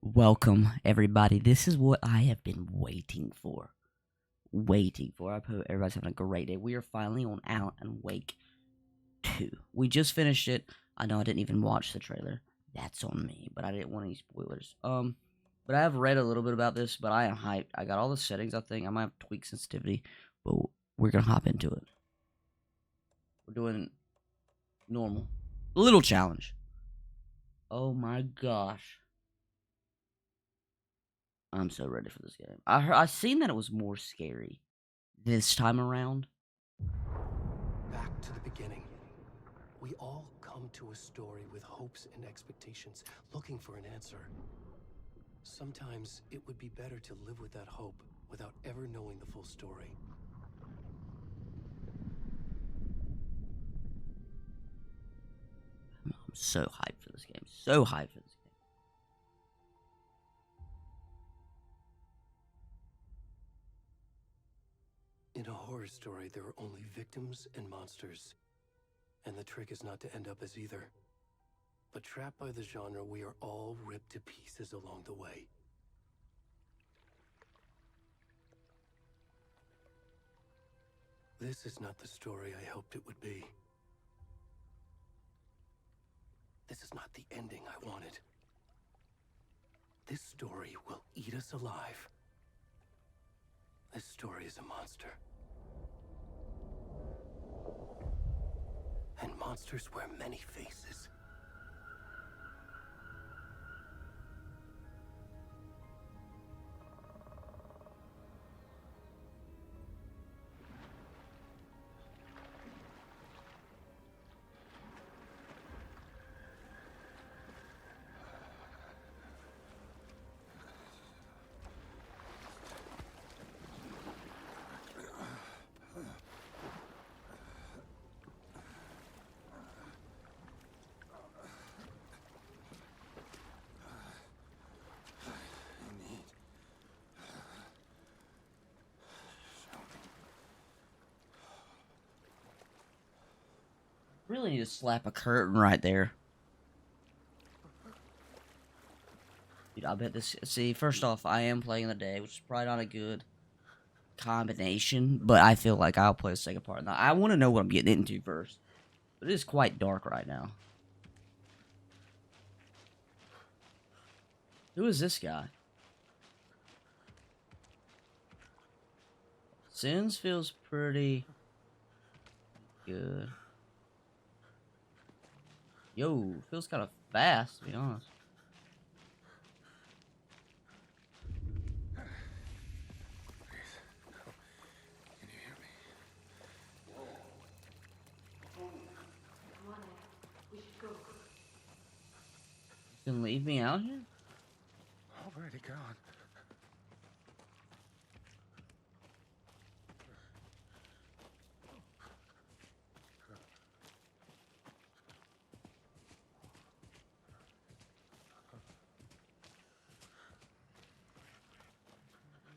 Welcome, everybody. This is what I have been waiting for. I hope everybody's having a great day. We are finally on Out and Wake 2. We just finished it. I know I didn't even watch the trailer. That's on me, but I didn't want any spoilers. But I have read a little bit about this, but I am hyped. I got all the settings, I think. I might have tweak sensitivity, but we're gonna hop into it. We're doing normal. A little challenge. Oh my gosh. I'm so ready for this game. I seen that it was more scary this time around. Back to the beginning. We all come to a story with hopes and expectations, looking for an answer. Sometimes it would be better to live with that hope without ever knowing the full story. I'm so hyped for this game. So hyped for this game. In a horror story, there are only victims and monsters. And the trick is not to end up as either. But trapped by the genre, we are all ripped to pieces along the way. This is not the story I hoped it would be. This is not the ending I wanted. This story will eat us alive. This story is a monster. And monsters wear many faces. Really need to slap a curtain right there. Dude, I bet this. See, first off, I am playing the day, which is probably not a good combination, but I feel like I'll play the second part. Now, I want to know what I'm getting into first. But it is quite dark right now. Who is this guy? Sins feels pretty good. Yo, feels kind of fast, to be honest. Can you hear me? Come on, Ed. We should go. You gonna leave me out here? Already gone.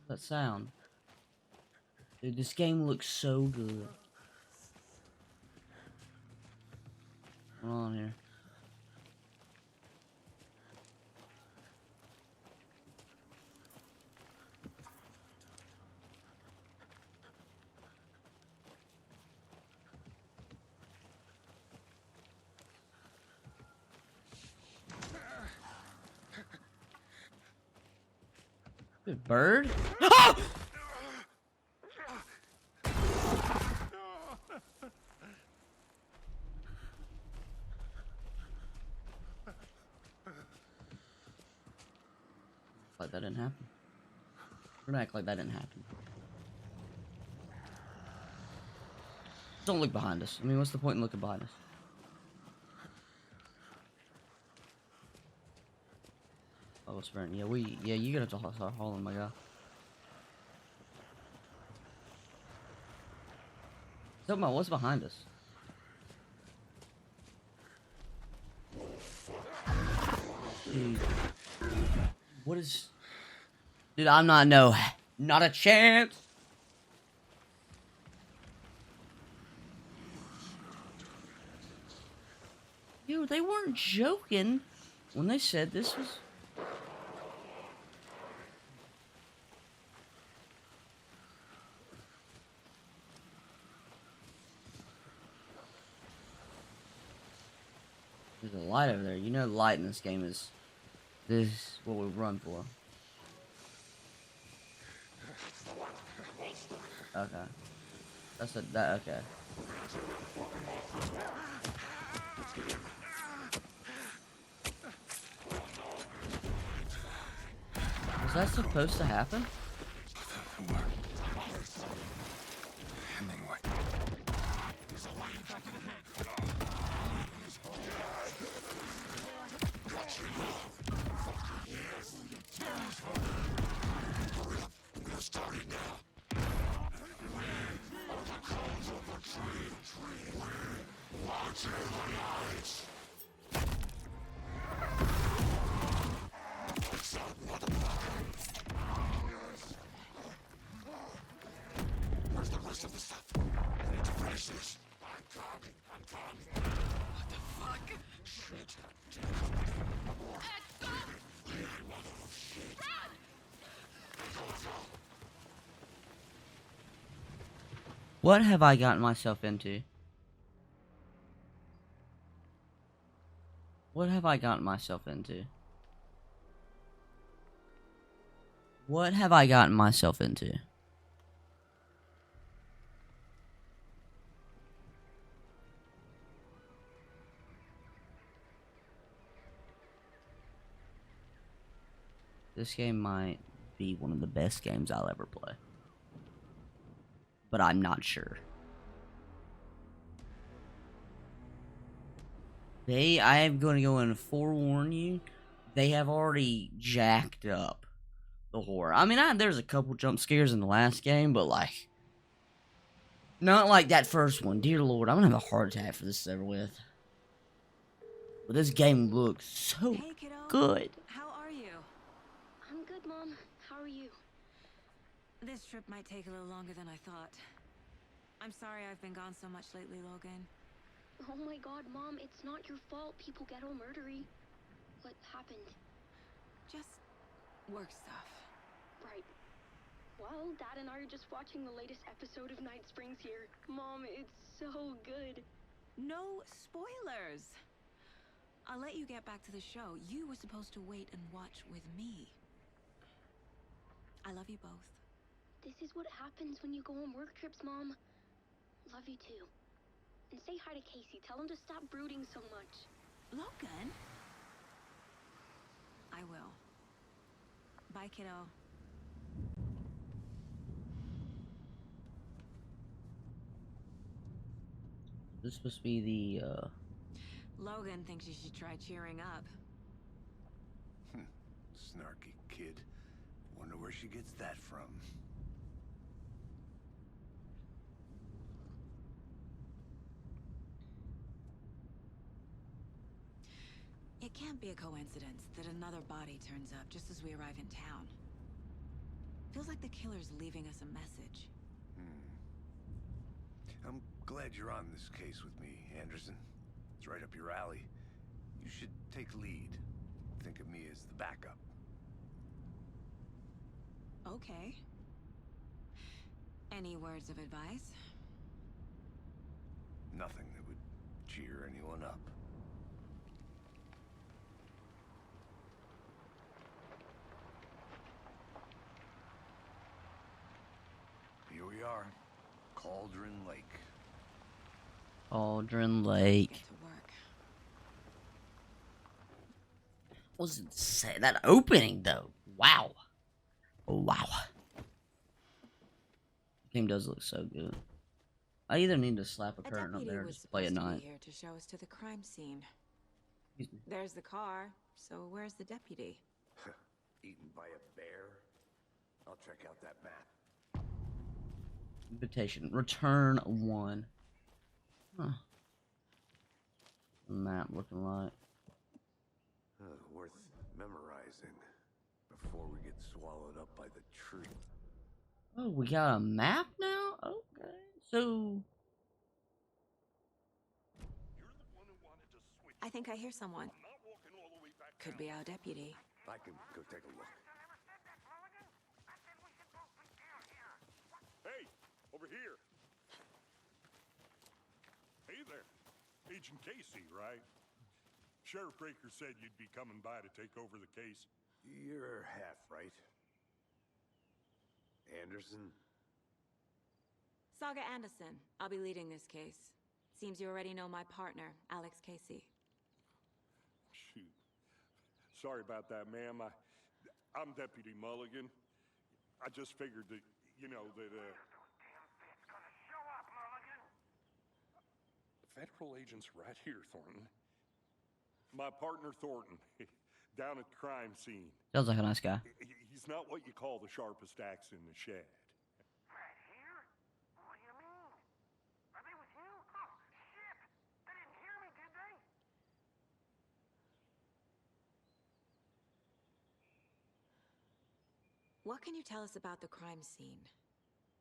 That sound. Dude, this game looks so good. What's going on here? Good bird? Oh! Like that didn't happen. We're gonna act like that didn't happen. Don't look behind us. I mean, what's the point in looking behind us? Oh, sprint. Yeah, you're gonna have to start hauling, my guy. Talking about what's behind us. Dude. What is... Dude, I'm not, no. Not a chance. Dude, they weren't joking when they said this was light over there. You know, light in this game is what we run for. Okay, that. Okay. Was that supposed to happen? What have I gotten myself into? What have I gotten myself into? What have I gotten myself into? This game might be one of the best games I'll ever play. But I'm not sure. I am going to go and forewarn you, they have already jacked up the horror. I mean, there's a couple jump scares in the last game, but like, not like that first one. Dear Lord, I'm gonna have a heart attack for this ever with. But this game looks so Hey, kiddo. good. How are you? I'm good, Mom. How are you? This trip might take a little longer than I thought. I'm sorry I've been gone so much lately, Logan. Oh my god, Mom, it's not your fault people get all murdery. What happened? Just work stuff. Right. Well, Dad and I are just watching the latest episode of Night Springs here. Mom, it's so good. No spoilers! I'll let you get back to the show. You were supposed to wait and watch with me. I love you both. This is what happens when you go on work trips, Mom. Love you too. And say hi to Casey. Tell him to stop brooding so much. Logan? I will. Bye, kiddo. This is supposed to be the, Logan thinks you should try cheering up. Snarky kid. Wonder where she gets that from. It can't be a coincidence that another body turns up just as we arrive in town. Feels like the killer's leaving us a message. I'm glad you're on this case with me, Anderson. It's right up your alley. You should take lead. Think of me as the backup. Okay. Any words of advice? Nothing that would cheer anyone up. Here we are. Cauldron Lake. Cauldron Lake. Get to work. Was insane. That opening though. Wow. Wow. Game does look so good. I either need to slap a A curtain up deputy there or was just play at supposed to night. be here to show us to the crime scene. Excuse me. There's the car, so where's the deputy? Eaten by a bear? I'll check out that map. Invitation. Return 1. Huh. Map looking like. Worth memorizing before we get swallowed up by the tree. Oh, we got a map now? Okay. So. I think I hear someone. Could be our deputy. I can go take a look. Hey, over here. Hey there. Agent Casey, right? Sheriff Breaker said you'd be coming by to take over the case. You're half right. Anderson? Saga Anderson. I'll be leading this case. Seems you already know my partner, Alex Casey. Shoot. Sorry about that, ma'am. I'm Deputy Mulligan. I just figured that, you know, that, Federal agents right here, Thornton. My partner, Thornton, down at the crime scene. Sounds like a nice guy. He's not what you call the sharpest axe in the shed. Right here? What do you mean? Are they with you? Oh, shit! They didn't hear me, did they? What can you tell us about the crime scene?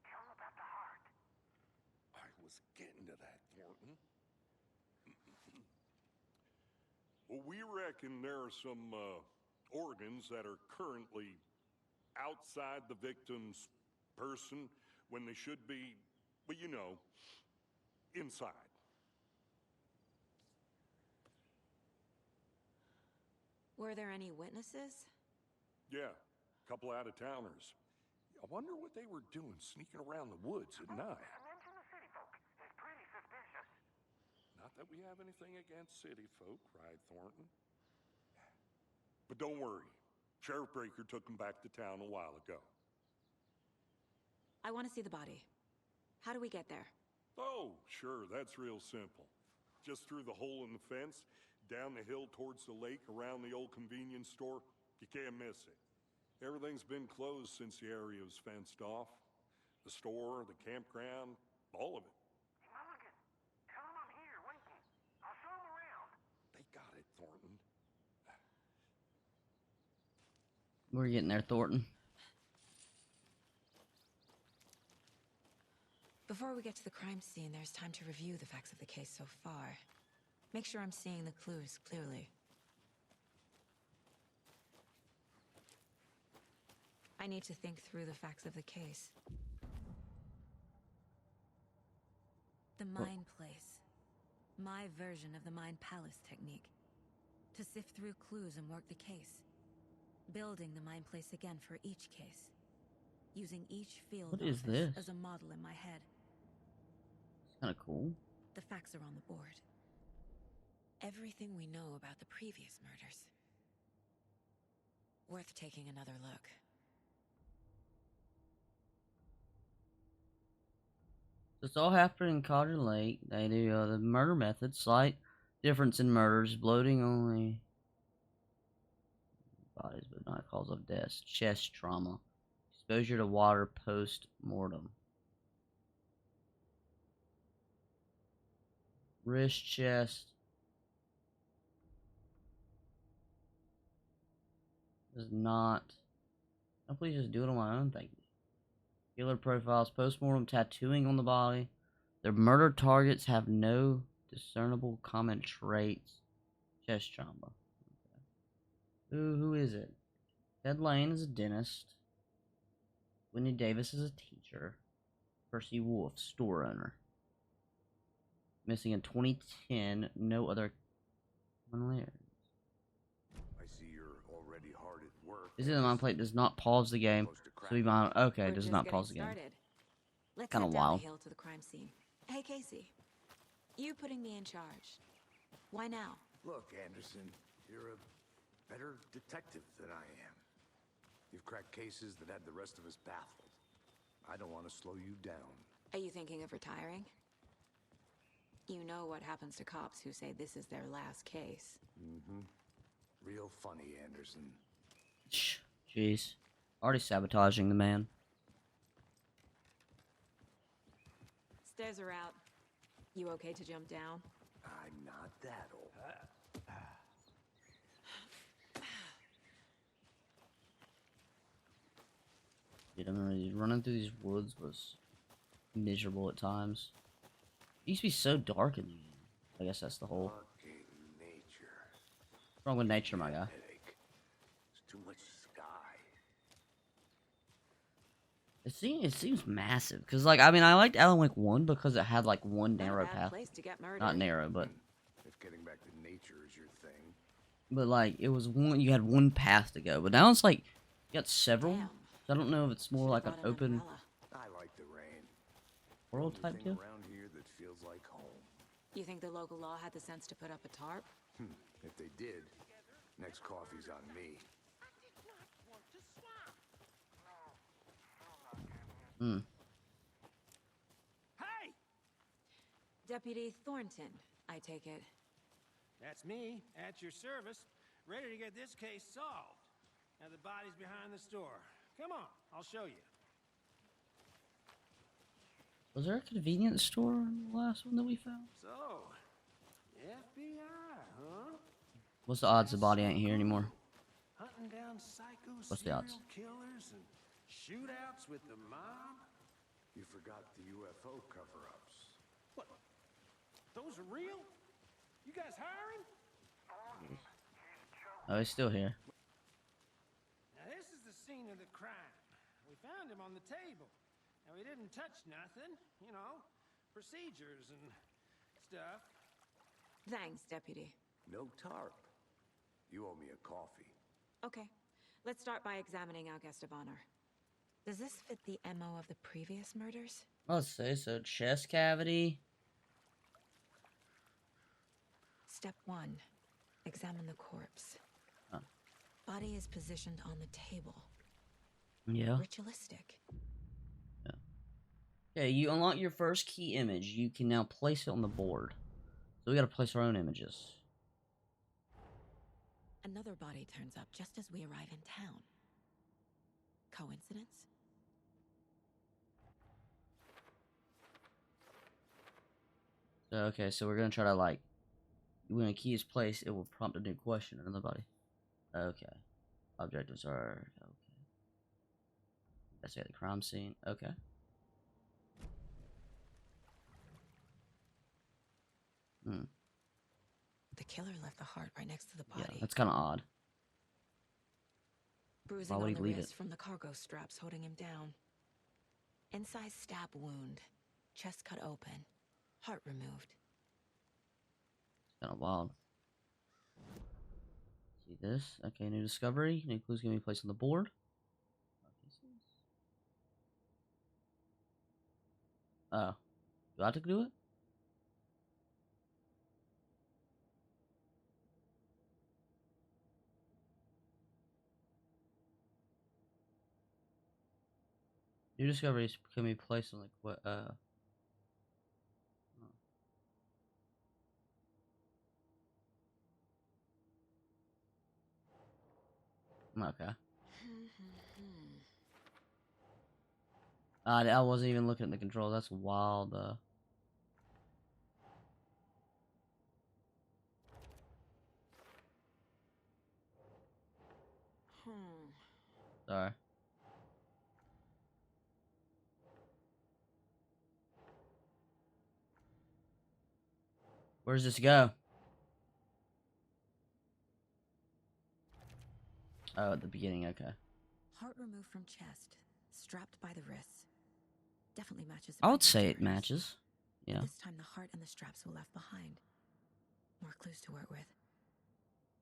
Tell them about the heart. I was getting to that, Thornton. Well, we reckon there are some organs that are currently outside the victim's person when they should be, well, you know, inside. Were there any witnesses? Yeah, a couple out-of-towners. I wonder what they were doing sneaking around the woods at night. Mention the city folk. It's pretty suspicious. Not that we have anything against city folk, cried Thornton. But don't worry. Sheriff Breaker took them back to town a while ago. I want to see the body. How do we get there? Oh, sure, that's real simple. Just through the hole in the fence, down the hill towards the lake, around the old convenience store. You can't miss it. Everything's been closed since the area was fenced off. The store, the campground, all of it. Hey, Mulligan, tell them I'm here, waiting. I'll show them around. They got it, Thornton. We're getting there, Thornton. Before we get to the crime scene, there's time to review the facts of the case so far. Make sure I'm seeing the clues clearly. I need to think through the facts of the case. The Mind Place. My version of the Mind Palace technique. To sift through clues and work the case. Building the Mind Place again for each case. Using each field What is office this? as a model in my head. It's kind of cool. The facts are on the board. Everything we know about the previous murders. Worth taking another look. So it's all happened in Cauldron Lake. They do the murder method. Slight difference in murders. Bloating only. Bodies, but not cause of death. Chest trauma. Exposure to water post-mortem. Wrist, chest. Does not. I'll please just do it on my own, thank you. Killer profiles, post-mortem tattooing on the body. Their murder targets have no discernible common traits. Chest trauma. Okay. Who is it? Ted Lane is a dentist. Whitney Davis is a teacher. Percy Wolf, store owner. Missing in 2010. No other similarities. I see you're already hard at work. This is the mind plate does not pause the game. So we might, okay, We're it does just not getting pause the game. started. Let's Kinda head down wild. the hill to the crime scene. Hey, Casey. You putting me in charge. Why now? Look, Anderson, you're a better detective than I am. You've cracked cases that had the rest of us baffled. I don't want to slow you down. Are you thinking of retiring? You know what happens to cops who say this is their last case. Mm-hmm. Real funny, Anderson. Jeez. Already sabotaging the man. Stairs are out. You okay to jump down? I'm not that old. Dude, I remember running through these woods was miserable at times. It used to be so dark in the game. I guess that's the whole. Fucking nature. What's wrong with nature, my guy? Headache. There's too much sky. It seems massive. Because, like, I mean, I liked Alan Wake 1 because it had, like, one Not a narrow bad path. place to get murdered. Not narrow, but if getting back to nature is your thing. But like, it was one. You had one path to go, but now it's like you got several. Damn. So I don't know if it's more Should've like an brought an open umbrella. I like the rain. world Only type thing deal. around here that feels like home. You think the local law had the sense to put up a tarp? If they did, next coffee's on me. I did not want to swap. No, still not getting it. Hmm. Hey! Deputy Thornton, I take it. That's me, at your service, ready to get this case solved. Now the body's behind the store. Come on, I'll show you. Was there a convenience store in the last one that we found? So, FBI, huh? What's the odds the body ain't here anymore? Hunting down psycho What's the odds? serial killers and shootouts with the mob? You forgot the UFO cover-ups. What? Those are real? You guys hiring? Oh, he's still here. Now this is the scene of the crime. We found him on the table. Now we didn't touch nothing, you know, procedures and stuff. Thanks, Deputy. No tarp. You owe me a coffee. Okay, let's start by examining our guest of honor. Does this fit the MO of the previous murders? Let's say so. Chest cavity. Step 1. Examine the corpse. Huh. Body is positioned on the table. Yeah. Ritualistic. Okay, you unlock your first key image. You can now place it on the board. So we gotta place our own images. Another body turns up just as we arrive in town. Coincidence? So, okay, so we're gonna try to like, when a key is placed, it will prompt a new question in the body. Okay. Objectives are okay. That's the crime scene. Okay. The killer left the heart right next to the Yeah, body. that's kind of odd. Bruising Why would on he the leave wrist it? from the cargo straps holding him down. Inside stab wound. Chest cut open. Heart removed. Kind of wild. See this? Okay, new discovery. New clues gonna be placed on the board. Oh, do I have to do it? New discoveries can be placed on the Okay. I wasn't even looking at the controls. That's wild. Sorry. Where's this go? Oh, at the beginning. Okay. Heart removed from chest. Strapped by the wrists. Definitely matches the I would previous say it murders. matches. But Yeah. this time the heart and the straps were left behind. More clues to work with.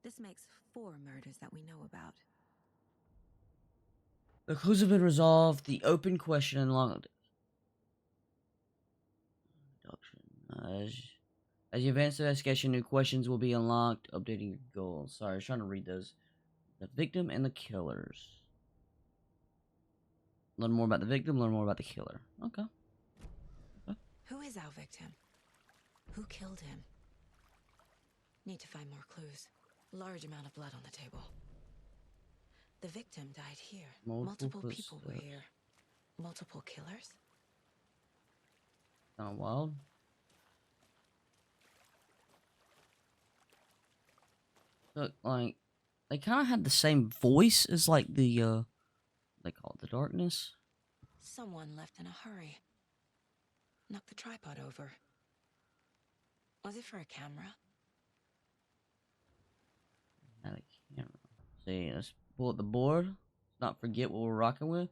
This makes 4 murders that we know about. The clues have been resolved. The open question unlocked. As you advance the investigation, new questions will be unlocked, updating your goals. Sorry, I was trying to read those. The victim and the killers. Learn more about the victim, learn more about the killer. Okay. Who is our victim? Who killed him? Need to find more clues. Large amount of blood on the table. The victim died here. Multiple people were here. Multiple killers? Kind of wild. Look, like, they kind of had the same voice as, like, the, they call it the darkness. Someone left in a hurry. Knocked the tripod over. Was it for a camera? Had a camera. See, let's pull up the board. Let's not forget what we're rocking with.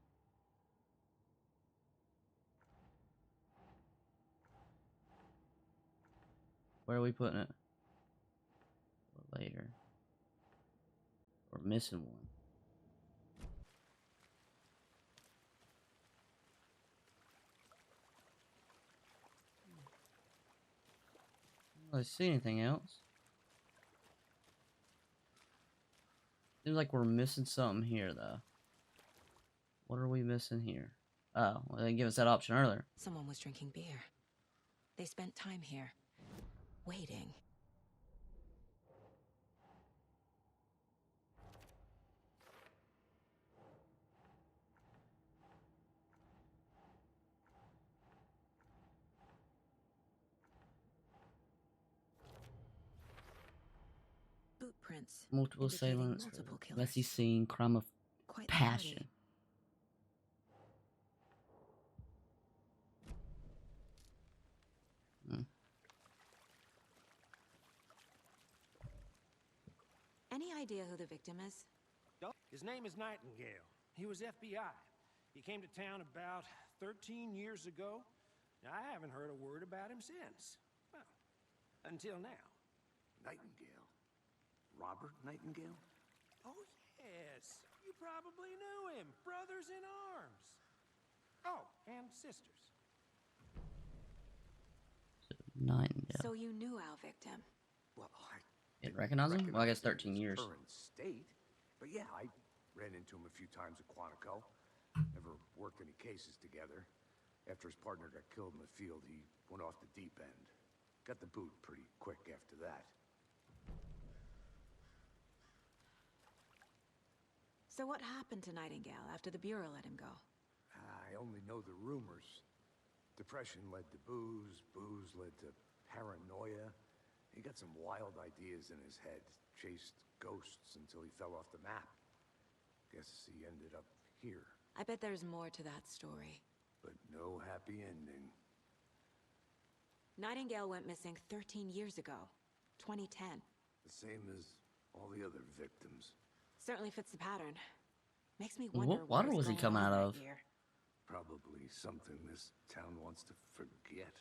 Where are we putting it? later. We're missing one. I don't see anything else. Seems like we're missing something here, though. What are we missing here? Oh, well, they didn't give us that option earlier. Someone was drinking beer. They spent time here, waiting. Boot prints. Multiple indicating assailants. multiple killers. Messy scene. Crime of Quite the passion. party. Hmm. Any idea who the victim is? His name is Nightingale. He was FBI. He came to town about 13 years ago. I haven't heard a word about him since. Well, until now. Nightingale? Robert Nightingale? Oh, yes. You probably knew him. Brothers in arms. Oh, and sisters. Nightingale. So you knew our victim. Well, I Didn't recognize him? Well, I guess recognize 13 him in his years. current state. But yeah, I ran into him a few times at Quantico. Never worked any cases together. After his partner got killed in the field, he went off the deep end. Got the boot pretty quick after that. So what happened to Nightingale after the Bureau let him go? I only know the rumors. Depression led to booze, booze led to paranoia. He got some wild ideas in his head, chased ghosts until he fell off the map. Guess he ended up here, I bet there's more to that story. but no happy ending. Nightingale went missing 13 years ago. 2010. The same as all the other victims. Certainly fits the pattern. Makes me What wonder water what was he going coming on out that of? year. Probably something this town wants to forget.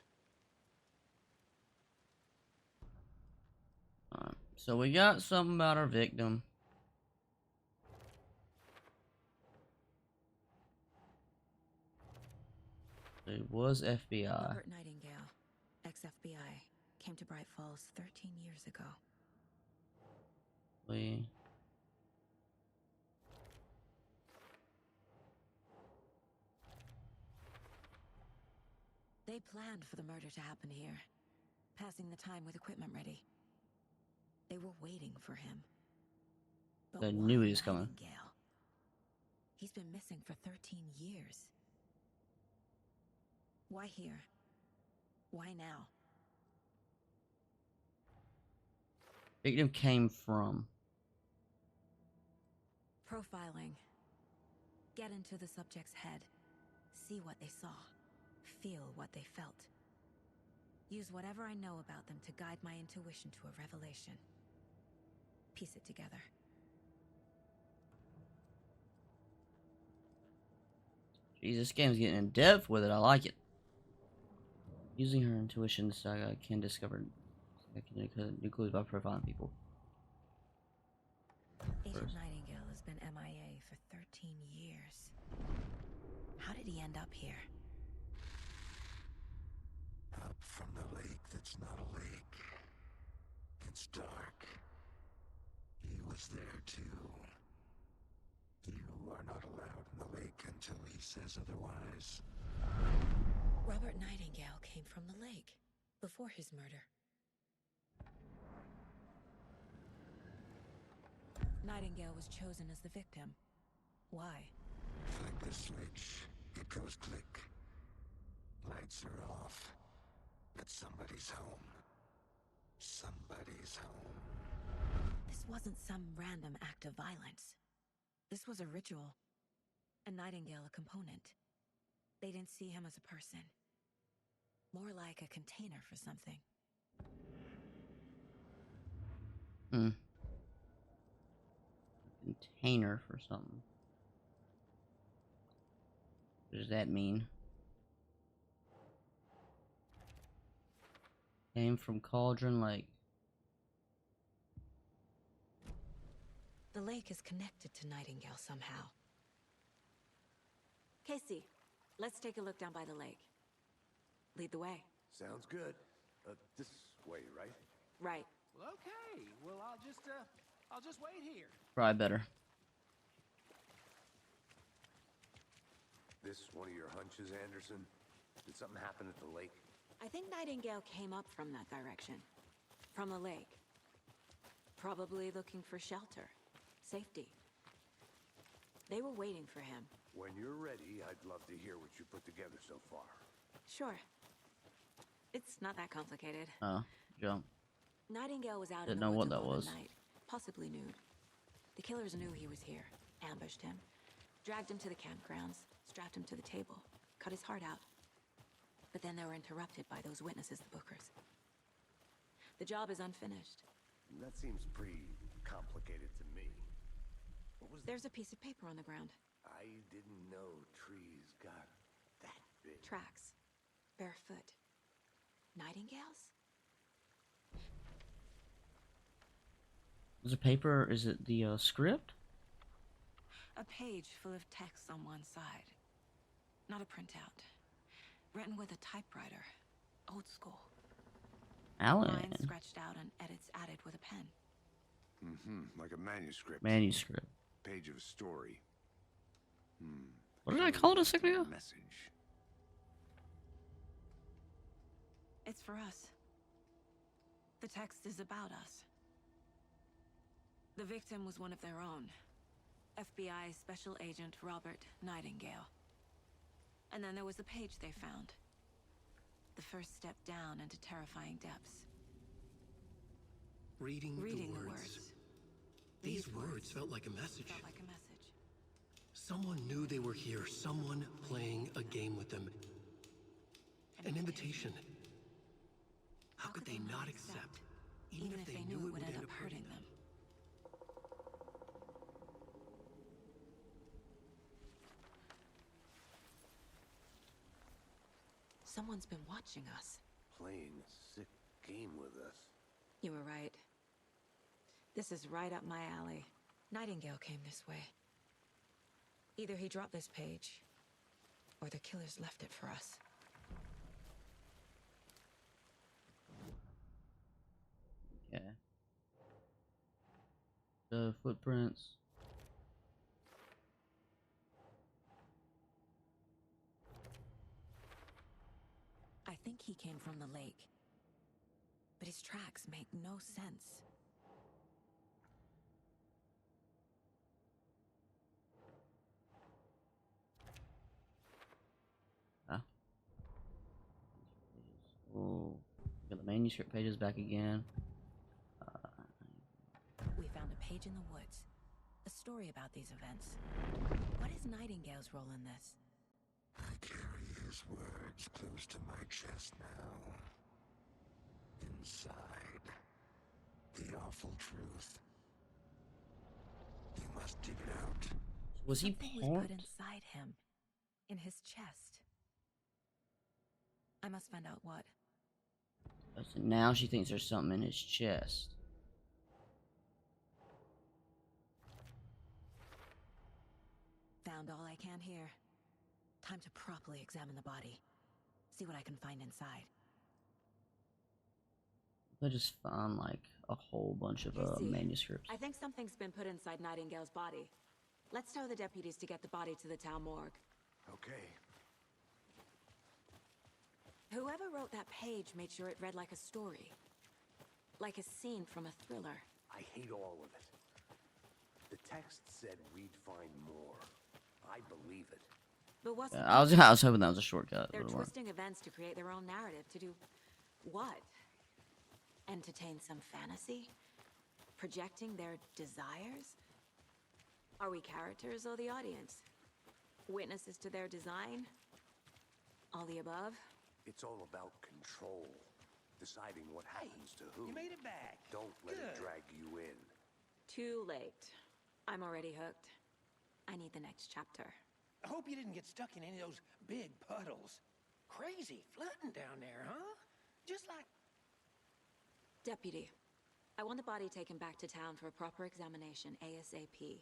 So we got something about our victim. It was FBI. Robert Nightingale, ex-FBI, came to Bright Falls 13 years ago. We They planned for the murder to happen here, passing the time with equipment ready. They were waiting for him. But They why knew he was coming. Nightingale? He's been missing for 13 years. Why here? Why now? victim came from. Profiling. Get into the subject's head. See what they saw. Feel what they felt. Use whatever I know about them to guide my intuition to a revelation. Piece it together. Jeez, this game's getting in depth with it. I like it. Using her intuition, Saga can discover new clues by profiling people. Agent First. Nightingale has been MIA for 13 years. How did he end up here? Up from the lake that's not a lake. It's dark. He was there too. You are not allowed in the lake until he says otherwise. Robert Nightingale came from the lake before his murder. Nightingale was chosen as the victim. Why? Flick the switch. It goes click. Lights are off. But somebody's home. Somebody's home. This wasn't some random act of violence. This was a ritual. And Nightingale a component. They didn't see him as a person. More like a container for something. Container for something. What does that mean? Came from Cauldron Lake. The lake is connected to Nightingale somehow. Casey, let's take a look down by the lake. Lead the way. Sounds good. This way, right? Right. Well, okay. Well, I'll just wait here. Probably better. This one of your hunches, Anderson? Did something happen at the lake? I think Nightingale came up from that direction. From the lake. Probably looking for shelter. Safety. They were waiting for him. When you're ready, I'd love to hear what you put together so far. Sure. It's not that complicated. Oh, jump. Nightingale was out Didn't in the know what woods that alone was. at night, possibly nude. The killers knew he was here, ambushed him, dragged him to the campgrounds, strapped him to the table, cut his heart out. But then they were interrupted by those witnesses, the Bookers. The job is unfinished. That seems pretty complicated to me. What was There's a piece of paper on the ground. I didn't know trees got that big. Tracks. Barefoot. Nightingales? Is it paper? Is it the script? A page full of text on one side. Not a printout. Written with a typewriter. Old school. Alan. Lines scratched out and edits added with a pen. Like a manuscript. Manuscript. Page of a story. What did I call it a second ago? Message. It's for us. The text is about us. The victim was one of their own. FBI Special Agent Robert Nightingale. And then there was the page they found. The first step down into terrifying depths. Reading the words. These words felt like a message. Felt like a message. Someone knew they were here. Someone playing a game with them. An invitation. How could they not accept? Even if they knew it would end up hurting them. Someone's been watching us. Playing a sick game with us. You were right. This is right up my alley. Nightingale came this way. Either he dropped this page, or the killers left it for us. Okay. The footprints. I think he came from the lake. But his tracks make no sense. Oh, got the manuscript pages back again. We found a page in the woods. A story about these events. What is Nightingale's role in this? I carry his words close to my chest now. Inside, the awful truth. You must dig it out. Was he Something was part? put inside him. In his chest. I must find out what. So now she thinks there's something in his chest. Found all I can here. Time to properly examine the body. See what I can find inside. I just found like a whole bunch of Casey, manuscripts. I think something's been put inside Nightingale's body. Let's tell the deputies to get the body to the town morgue. Okay. Whoever wrote that page made sure it read like a story. Like a scene from a thriller. I hate all of it. The text said we'd find more. I believe it. But what's Yeah, I was hoping that was a shortcut. They're but it weren't. twisting events to create their own narrative. To do what? Entertain some fantasy? Projecting their desires? Are we characters or the audience? Witnesses to their design? All the above? It's all about control. Deciding what happens to who. You made it back. Don't let it Good. drag you in. Too late. I'm already hooked. I need the next chapter. I hope you didn't get stuck in any of those big puddles. Crazy flooding down there, huh? Just like... Deputy, I want the body taken back to town for a proper examination ASAP.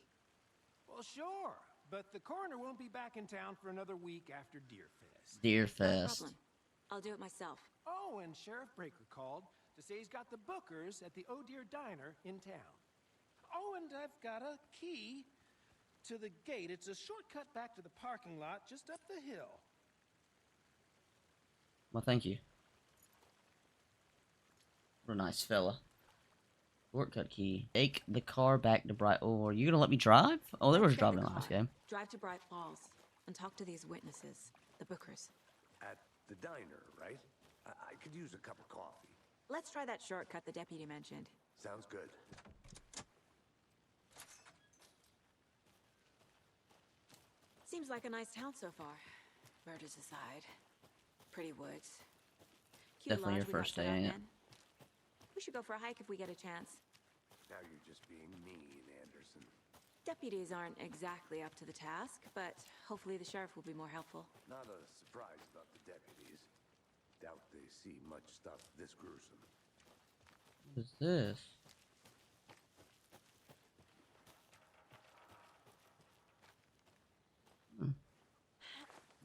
Well, sure, but the coroner won't be back in town for another week after Deerfest. Deer Not a Fest. problem. I'll do it myself. Oh, and Sheriff Breaker called to say he's got the Bookers at the Oh Dear Diner in town. Oh, and I've got a key to the gate. It's a shortcut back to the parking lot just up the hill. Well, thank you. What a nice fella. Shortcut key. Take the car back to Bright. Oh, are you gonna let me drive? Oh, they were Let's get driving the the last car, game. Drive to Bright Falls, and talk to these witnesses, the Bookers. At the diner, right? I could use a cup of coffee. Let's try that shortcut the deputy mentioned. Sounds good. Seems like a nice town so far. Murders aside. Pretty woods. Cute Definitely your lodge we got first set day, up ain't it? in. We should go for a hike if we get a chance. Now you're just being mean, Anderson. Deputies aren't exactly up to the task, but hopefully the sheriff will be more helpful. Not a surprise about the deputies. Doubt they see much stuff this gruesome. What is this?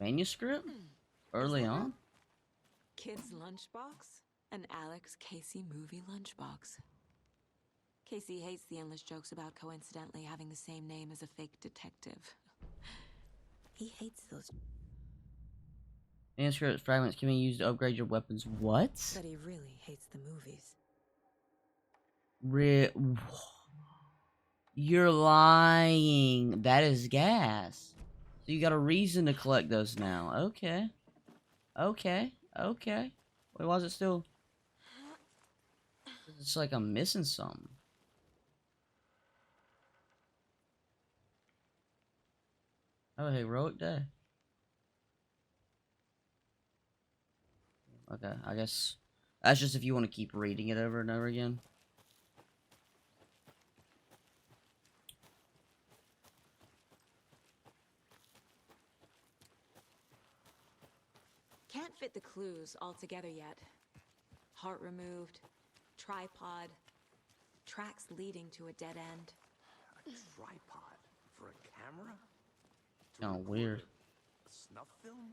Manuscript? Early on? Kid's lunchbox? An Alex Casey movie lunchbox. Casey hates the endless jokes about coincidentally having the same name as a fake detective. He hates those, Manuscript fragments can be used to upgrade your weapons. What? but he really hates the movies. You're lying. That is gas. So you got a reason to collect those now. Okay. Okay. Okay. Wait, why is it still... It's like I'm missing something. Oh, heroic day. Okay, I guess that's just if you want to keep reading it over and over again. Can't fit the clues all together yet. Heart removed, tripod, tracks leading to a dead end. A tripod for a camera? Oh, record weird. A snuff film?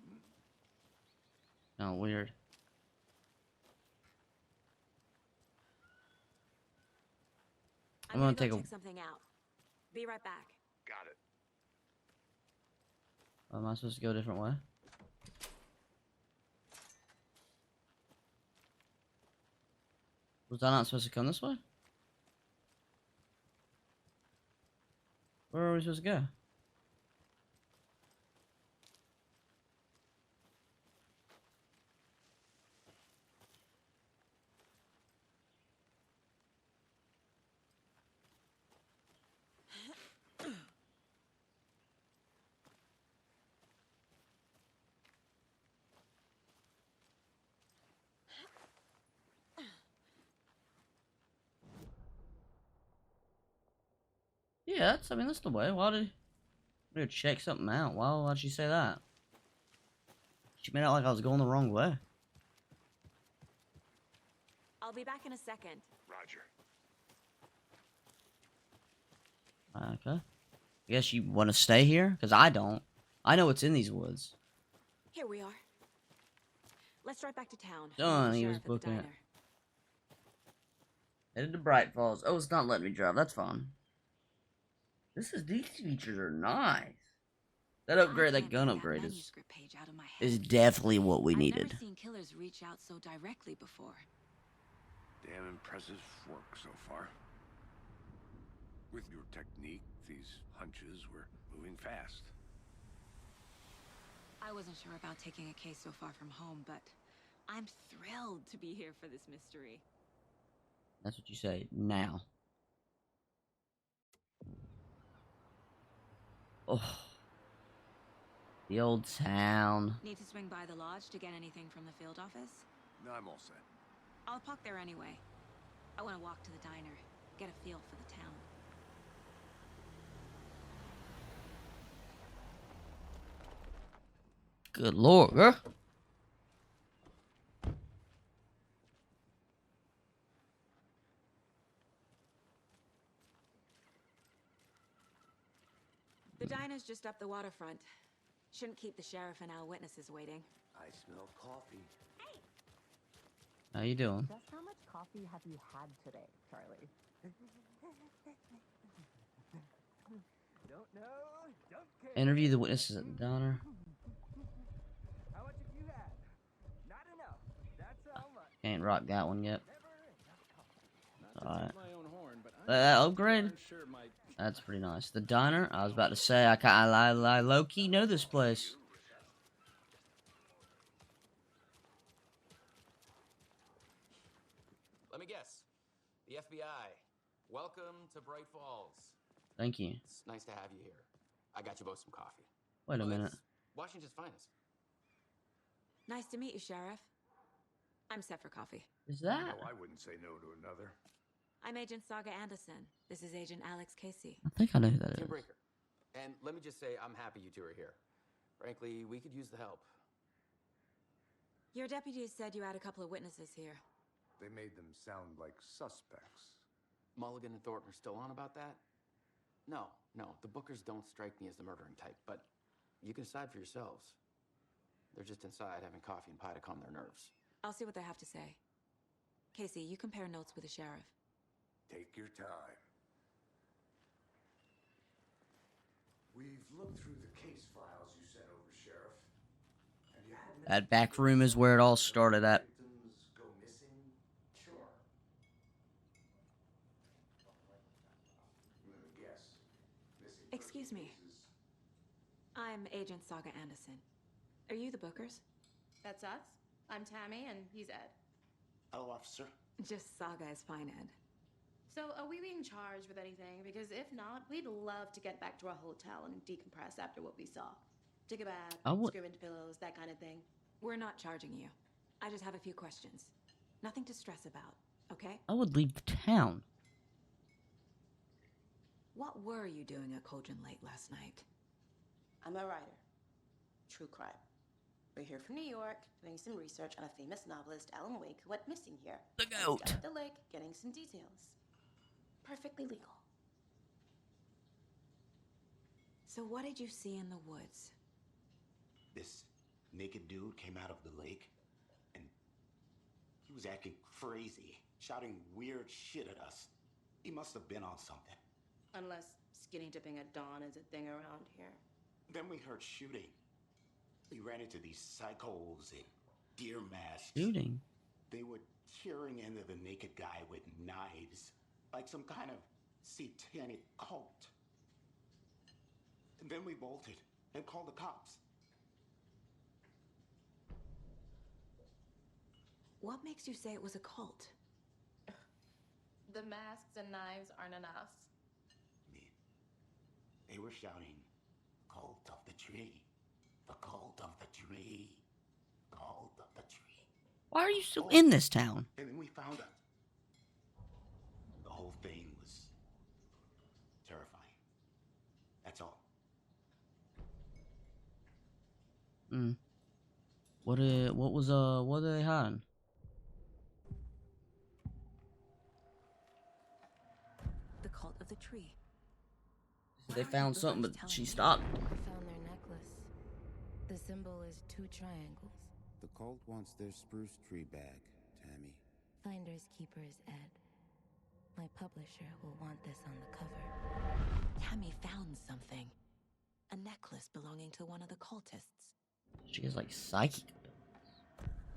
Oh, weird. I'm gonna gonna take go a- check something out. Be right back. Got it. Am I supposed to go a different way? Was I not supposed to come this way? Where are we supposed to go? Yeah, I mean, that's the way. Why did... I'm gonna check something out. Why'd she say that? She made it like I was going the wrong way. I'll be back in a second. Roger. Okay. I guess you want to stay here? Because I don't. I know what's in these woods. Here we are. Let's drive back to town. Done, Meet the he was sheriff at the booking it. diner. Headed to Bright Falls. Oh, it's not letting me drive. That's fine. These features are nice. That upgrade, that gun upgrade manuscript page out of my head. is definitely what we I've needed. never seen killers reach out so directly before. Damn impressive work so far. With your technique, these hunches were moving fast. I wasn't sure about taking a case so far from home, but I'm thrilled to be here for this mystery. That's what you say now. Oh. The old town. Need to swing by the lodge to get anything from the field office? No, I'm all set. I'll park there anyway. I want to walk to the diner, get a feel for the town. Good lord, girl. The diner's just up the waterfront. Shouldn't keep the sheriff and our witnesses waiting. I smell coffee. How you doing? Just how much coffee have you had today, Charlie? Don't know, don't care. Interview the witnesses at the diner. How much have you had? Not enough. That's how much. Ain't rocked that one yet. Never enough coffee. Alright. My own horn, but That upgrade? I'm sure my That's pretty nice. The diner? I was about to say, I low-key know this place. Let me guess. The FBI. Welcome to Bright Falls. Thank you. It's nice to have you here. I got you both some coffee. Wait a minute. It's Washington's finest. Nice to meet you, Sheriff. I'm set for coffee. Is that? Oh, I wouldn't say no to another. I'm Agent Saga Anderson. This is Agent Alex Casey. I think I know who that Tim is. Breaker. And let me just say, I'm happy you two are here. Frankly, we could use the help. Your deputies said you had a couple of witnesses here. They made them sound like suspects. Mulligan and Thornton are still on about that? No. The Bookers don't strike me as the murdering type, but you can decide for yourselves. They're just inside having coffee and pie to calm their nerves. I'll see what they have to say. Casey, you compare notes with the sheriff. Take your time. We've looked through the case files you sent over, Sheriff. And you had That back room is where it all started at. victims go missing? Sure. Let me guess. Missing Excuse me. cases. I'm Agent Saga Anderson. Are you the Bookers? That's us. I'm Tammy, and he's Ed. Hello, officer. Just Saga is fine, Ed. So, are we being charged with anything? Because if not, we'd love to get back to our hotel and decompress after what we saw. Take a bath, scream into pillows, that kind of thing. We're not charging you. I just have a few questions. Nothing to stress about, okay? I would leave the town. What were you doing at Cauldron Lake last night? I'm a writer. True crime. We're here from New York, doing some research on a famous novelist, Alan Wake, who went missing here. The He's goat. down at the lake, getting some details. Perfectly legal. So what did you see in the woods? This naked dude came out of the lake, and he was acting crazy, shouting weird shit at us. He must have been on something. Unless skinny dipping at dawn is a thing around here. Then we heard shooting. We ran into these psychos in deer masks. Shooting? They were tearing into the naked guy with knives, like some kind of satanic cult. And then we bolted and called the cops. What makes you say it was a cult? The masks and knives aren't enough. They were shouting, "Cult of the tree, the cult of the tree, cult of the tree." Why are you still in this town? And then we found out. The whole thing was terrifying. That's all. What are they hiding? The cult of the tree. They found something, but she telling stopped. I found their necklace. The symbol is 2 triangles. The cult wants their spruce tree back, Tammy. Finders keepers, Ed. My publisher will want this on the cover. Tammy found something. A necklace belonging to one of the cultists. She has like psychic abilities.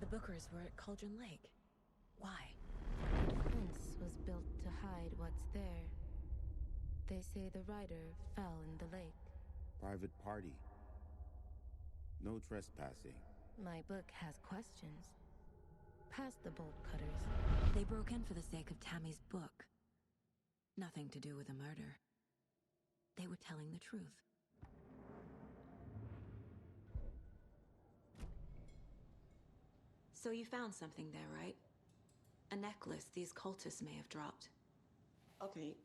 The Bookers were at Cauldron Lake. Why? The fence was built to hide what's there. They say the rider fell in the lake. Private party. No trespassing. My book has questions. Past the bolt cutters. They broke in for the sake of Tammy's book. Nothing to do with the murder. They were telling the truth. So you found something there, right? A necklace these cultists may have dropped. Okay.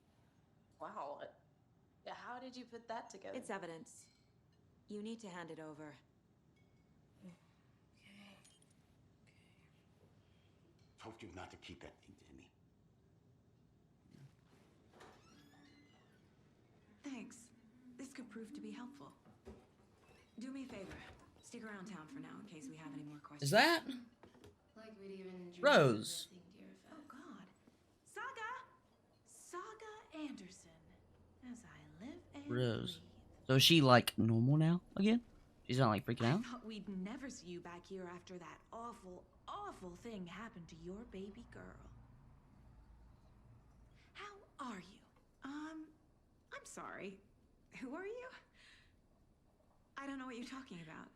Wow. How did you put that together? It's evidence. You need to hand it over. Told you not to keep that thing, Timmy. Thanks. This could prove to be helpful. Do me a favor. Stick around town for now in case we have any more questions. Is that Like we'd even dream Rose? of nothing, dear Oh God. Saga! Saga Anderson. As I live and Rose. breathe. So is she like normal now again? She's not like freaking out? I thought we'd never see you back here after that awful, awful thing happened to your baby girl. How are you? I'm sorry. Who are you? I don't know what you're talking about.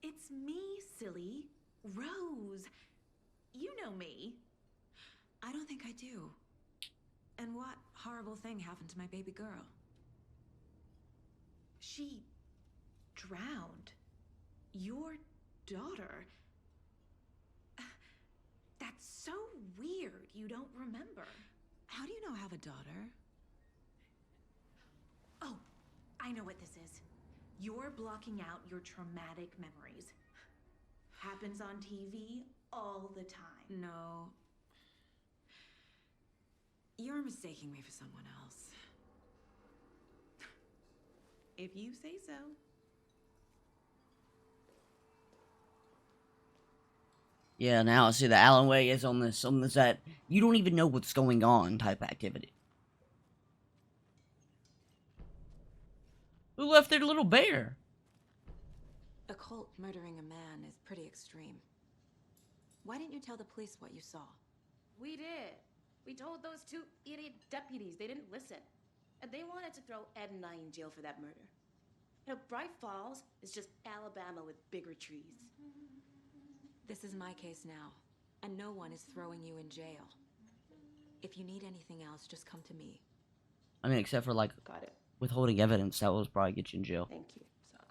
It's me, silly. Rose. You know me. I don't think I do. And what horrible thing happened to my baby girl? She drowned. Your daughter. That's so weird you don't remember. How do you know I have a daughter? Oh, I know what this is. You're blocking out your traumatic memories. Happens on TV all the time. No. You're mistaking me for someone else. If you say so. Yeah, now I see that Alan Wake is on this that you don't even know what's going on type activity. Who left their little bear? A cult murdering a man is pretty extreme. Why didn't you tell the police what you saw? We did. We told those two idiot deputies. They didn't listen. And they wanted to throw Ed and I in jail for that murder. You know, Bright Falls is just Alabama with bigger trees. This is my case now, and no one is throwing you in jail. If you need anything else, just come to me. I mean, except for like Got it. withholding evidence, that will probably get you in jail. Thank you, Saga.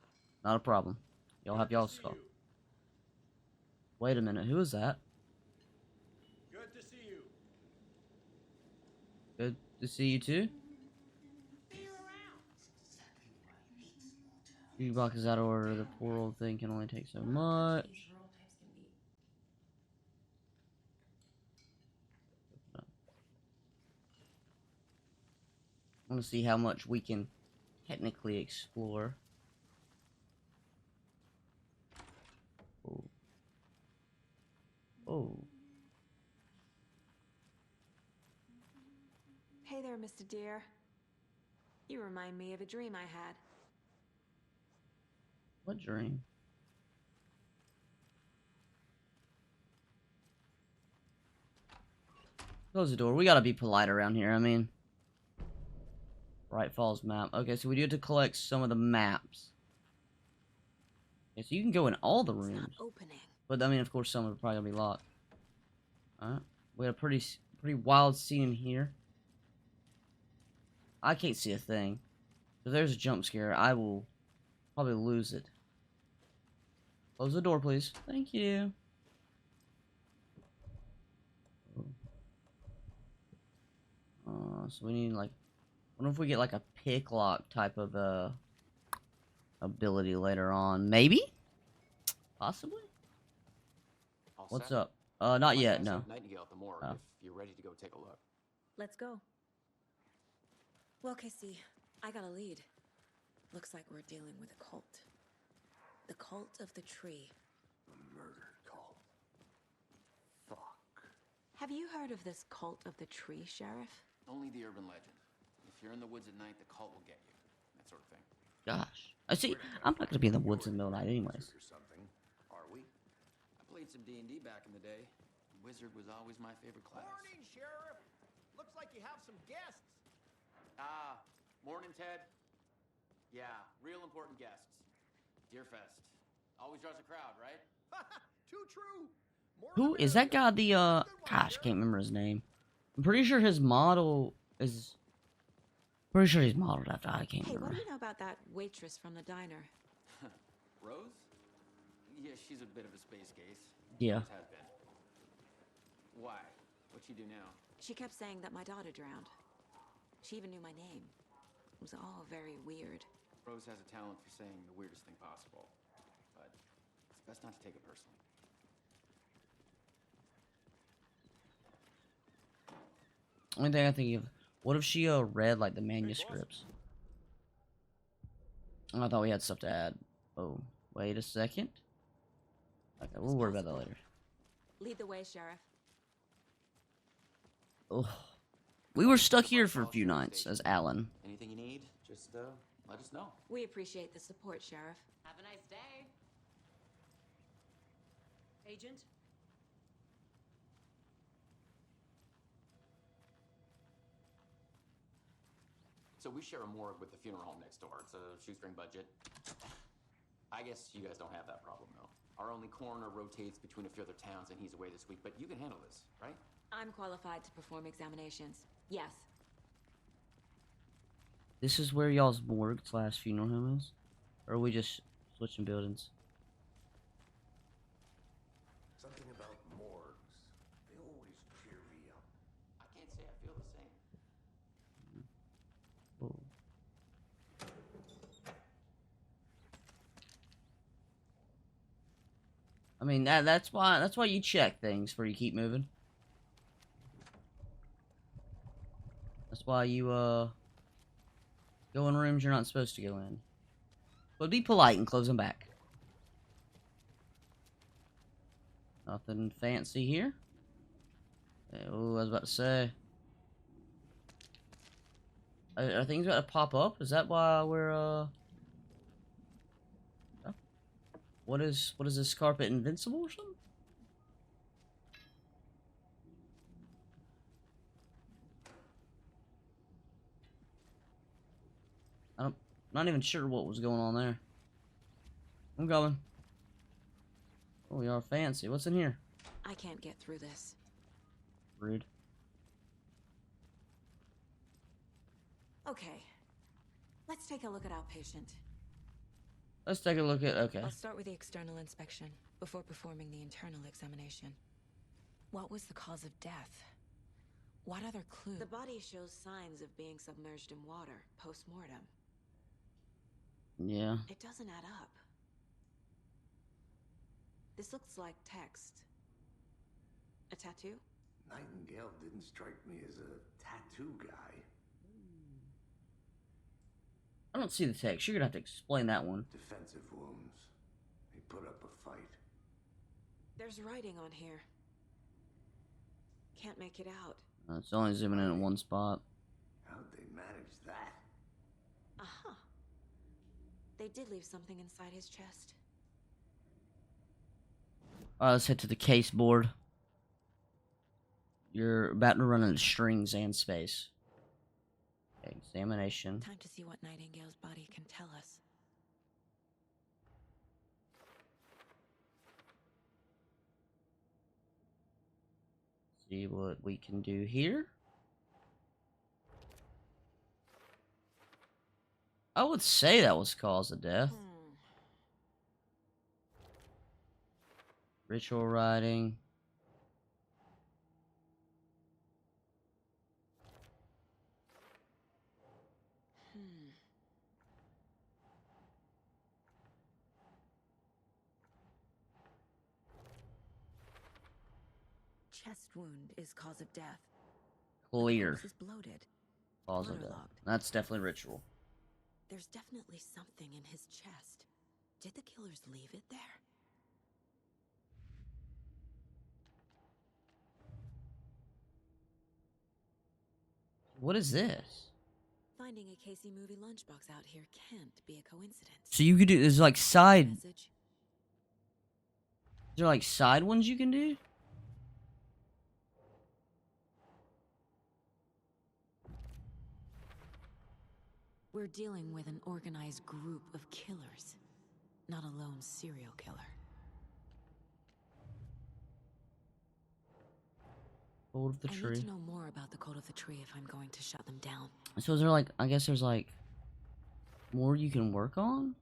Not a problem. Y'all have y'all's skull. Wait a minute, who is that? Good to see you. Good to see you too. Your box is out of order. The portal thing can only take so much. I want to see how much we can technically explore. Oh. Oh. Hey there, Mr. Deer. You remind me of a dream I had. What dream? Close the door. We gotta be polite around here. I mean, Bright Falls map. Okay, so we do have to collect some of the maps. Okay, so you can go in all the rooms. It's not opening. But I mean, of course, some are probably gonna be locked. Alright, we got a pretty wild scene here. I can't see a thing. If there's a jump scare, I will probably lose it. Close the door, please. Thank you. So we need like, I wonder if we get like a pick lock type of ability later on. Maybe? Possibly? All What's set? up? Not yet, Let's no. have Nightingale at the morgue Oh. if you're ready to go take a look. Let's go. Well, Casey, I got a lead. Looks like we're dealing with a cult. The cult of the tree. A murder cult. Fuck. Have you heard of this cult of the tree, Sheriff? Only the urban legend. If you're in the woods at night, the cult will get you. That sort of thing. Gosh. I see. I'm not gonna be in the woods in the middle of the night anyways. Or something, are we? I played some D&D back in the day. Wizard was always my favorite class. Morning, Sheriff. Looks like you have some guests. Ah, morning, Ted. Yeah, real important guests. Deerfest. Always draws a crowd, right? Too true. More Who is that guy? The gosh, I can't remember his name. I'm pretty sure his model is. Pretty sure he's modeled after. I can't Hey, what remember. do you know about that waitress from the diner? Rose? Yeah, she's a bit of a space case. Yeah. Always has been. Why? What'd she do now? She kept saying that my daughter drowned. She even knew my name. It was all very weird. Rose has a talent for saying the weirdest thing possible. But it's best not to take it personally. Only thing I think of, what if she read like the manuscripts? I thought we had stuff to add. Oh, wait a second. Okay, we'll worry about that later. Lead the way, Sheriff. Oh, we were stuck here for a few nights as Alan. Anything you need, just let us know. We appreciate the support, Sheriff. Have a nice day. Agent? So we share a morgue with the funeral home next door. It's a shoestring budget. I guess you guys don't have that problem, though. Our only coroner rotates between a few other towns, and he's away this week. But you can handle this, right? I'm qualified to perform examinations. Yes. This is where y'all's morgue / funeral home is? Or are we just switching buildings? Something about morgues. They always cheer me up. I can't say I feel the same. Oh. I mean that's why you check things before you keep moving. That's why you go in rooms you're not supposed to go in. But be polite and close them back. Nothing fancy here. Oh, I was about to say. Are things about to pop up? Is that why we're oh. What is this carpet invincible or something? I'm not even sure what was going on there. I'm going. Oh, we are fancy. What's in here? I can't get through this. Rude. Okay. Let's take a look at outpatient. Let's take a look at, okay. I'll start with the external inspection before performing the internal examination. What was the cause of death? What other clues? The body shows signs of being submerged in water post-mortem. Yeah. It doesn't add up. This looks like text. A tattoo? Nightingale didn't strike me as a tattoo guy. I don't see the text. You're gonna have to explain that one. Defensive wounds. He put up a fight. There's writing on here. Can't make it out. It's only zooming in at one spot. How'd they manage that? Aha. They did leave something inside his chest. Alright, let's head to the case board. You're about to run into strings and space. Examination. Time to see what Nightingale's body can tell us. See what we can do here. I would say that was cause of death. Ritual writing. Chest wound is cause of death. Clear. This is bloated. Cause of death. That's definitely ritual. There's definitely something in his chest. Did the killers leave it there? What is this? Finding a Casey movie lunchbox out here can't be a coincidence. So you could do, there's like side... Message. Is there like side ones you can do? We're dealing with an organized group of killers, not a lone serial killer. Code of the tree. I need to know more about the code of the tree if I'm going to shut them down. So is there like, I guess there's like more you can work on?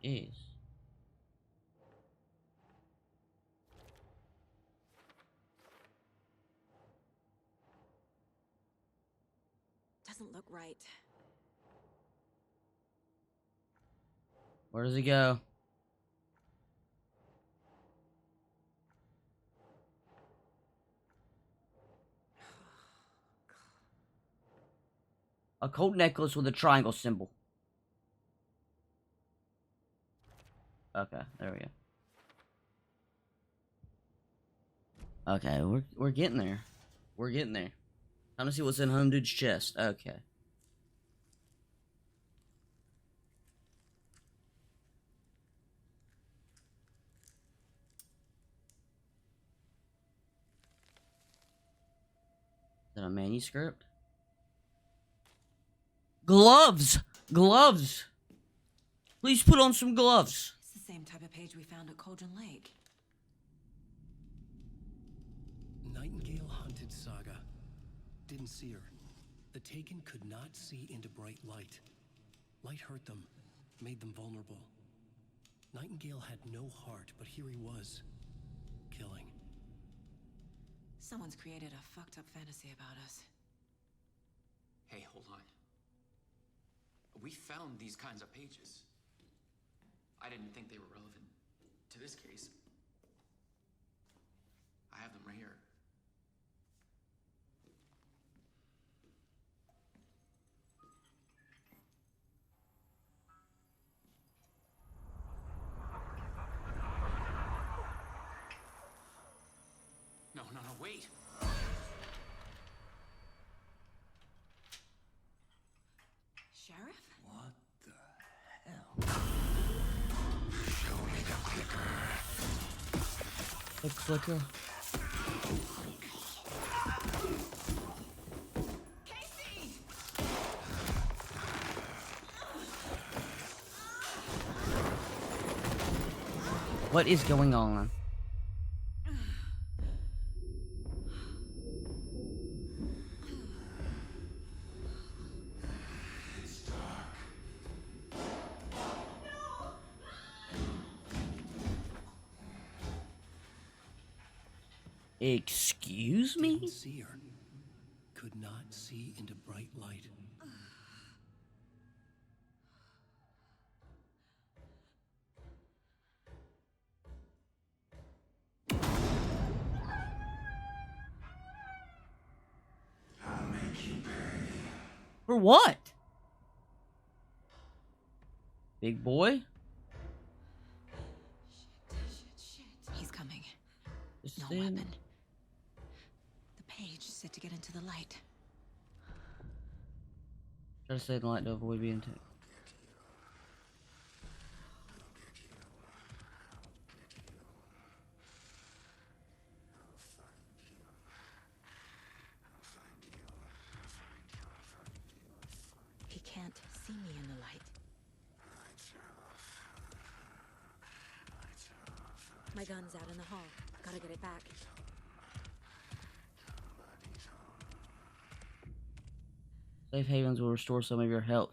Jeez. Doesn't look right. Where does he go? A coat necklace with a triangle symbol. Okay, there we go. Okay, we're getting there. We're getting there. Time to see what's in Home Dude's chest. Okay. Is that a manuscript? Gloves! Gloves! Please put on some gloves. It's the same type of page we found at Cauldron Lake. Nightingale hunted Saga. Didn't see her. The Taken could not see into bright light. Light hurt them, made them vulnerable. Nightingale had no heart, but here he was, killing. Someone's created a fucked up fantasy about us. Hey, hold on. We found these kinds of pages. I didn't think they were relevant to this case. I have them right here. No, wait. Sheriff? What the hell? Show me the clicker. The clicker. Casey! What is going on? Excuse me? Didn't see her. Could not see into bright light. I'll make you pay. For what? Big boy? Shit. He's coming. This No thing? weapon. The page said to get into the light. Try to stay in the light to avoid being taken. He can't see me in the light. My gun's out in the hall. Gotta get it back. Safe havens will restore some of your health.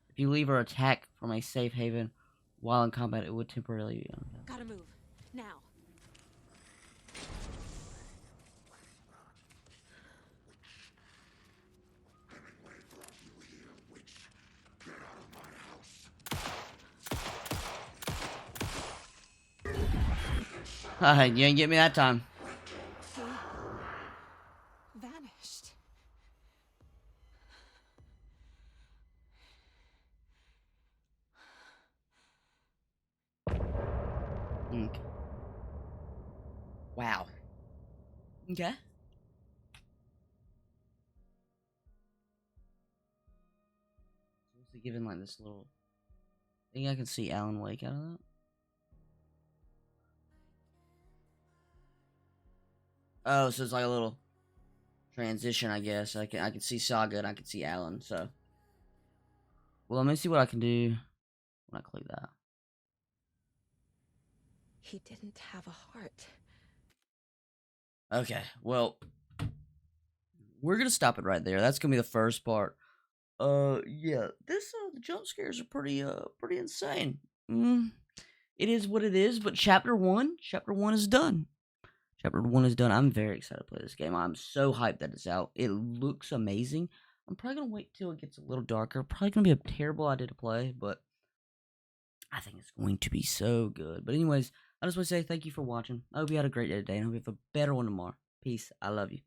If you leave or attack from a safe haven while in combat, it would temporarily be unavailable. Gotta move. Now. Haha, you ain't get me that time. He vanished. Okay. Wow. Okay. What's he giving like this little? Think I can see Alan Wake out of that? Oh, so it's like a little transition, I guess. I can see Saga and I can see Alan. So, well, let me see what I can do when I click that. He didn't have a heart. Okay, well, we're gonna stop it right there. That's gonna be the first part. Yeah, this the jump scares are pretty insane. It is what it is. But chapter one is done. Chapter 1 is done. I'm very excited to play this game. I'm so hyped that it's out. It looks amazing. I'm probably going to wait till it gets a little darker. Probably going to be a terrible idea to play, but I think it's going to be so good. But anyways, I just want to say thank you for watching. I hope you had a great day today, and I hope you have a better one tomorrow. Peace. I love you.